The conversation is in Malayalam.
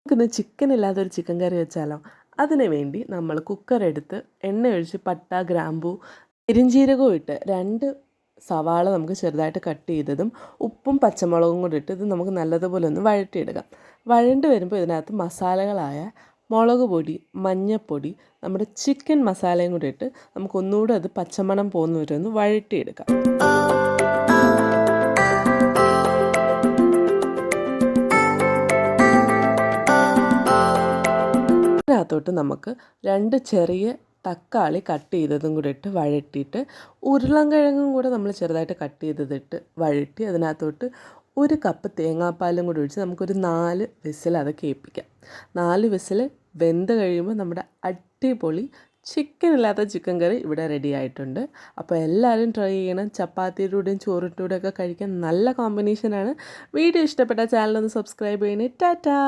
നമുക്കിന്ന് ചിക്കൻ ഇല്ലാത്തൊരു ചിക്കൻ കറി വെച്ചാലോ? അതിന് വേണ്ടി നമ്മൾ കുക്കർ എടുത്ത് എണ്ണ ഒഴിച്ച് പട്ട, ഗ്രാമ്പൂ, പെരുംജീരകവും ഇട്ട് 2 സവാള നമുക്ക് ചെറുതായിട്ട് കട്ട് ചെയ്തതും ഉപ്പും പച്ചമുളകും കൂടി ഇട്ട് ഇത് നമുക്ക് നല്ലതുപോലെ ഒന്ന് വഴറ്റിയെടുക്കാം. വഴണ്ട് വരുമ്പോൾ ഇതിനകത്ത് മസാലകളായ മുളക് പൊടി, മഞ്ഞൾപ്പൊടി, നമ്മുടെ ചിക്കൻ മസാലയും കൂടി ഇട്ട് നമുക്കൊന്നുകൂടെ അത് പച്ചമണം പോകുന്ന വരെ ഒന്ന് വഴറ്റിയെടുക്കാം. അതിനകത്തോട്ട് നമുക്ക് 2 ചെറിയ തക്കാളി കട്ട് ചെയ്തതും കൂടെ ഇട്ട് വഴറ്റിയിട്ട് ഉരുളൻകിഴങ്ങും കൂടെ നമ്മൾ ചെറുതായിട്ട് കട്ട് ചെയ്തതിട്ട് വഴറ്റി അതിനകത്തോട്ട് 1 കപ്പ് തേങ്ങാപ്പാലും കൂടി ഒഴിച്ച് നമുക്കൊരു 4 വിസിൽ അത് കേൾപ്പിക്കാം. 4 വിസിൽ വെന്ത് കഴിയുമ്പോൾ നമ്മുടെ അടിപൊളി ചിക്കൻ ഇല്ലാത്ത ചിക്കൻ കറി ഇവിടെ റെഡി ആയിട്ടുണ്ട്. അപ്പോൾ എല്ലാവരും ട്രൈ ചെയ്യണം. ചപ്പാത്തിയുടെ കൂടെയും ചോറിൻ്റെ കൂടെയൊക്കെ കഴിക്കാൻ നല്ല കോമ്പിനേഷനാണ്. വീഡിയോ ഇഷ്ടപ്പെട്ട ചാനലൊന്ന് സബ്സ്ക്രൈബ് ചെയ്യണേ. ടാറ്റാ.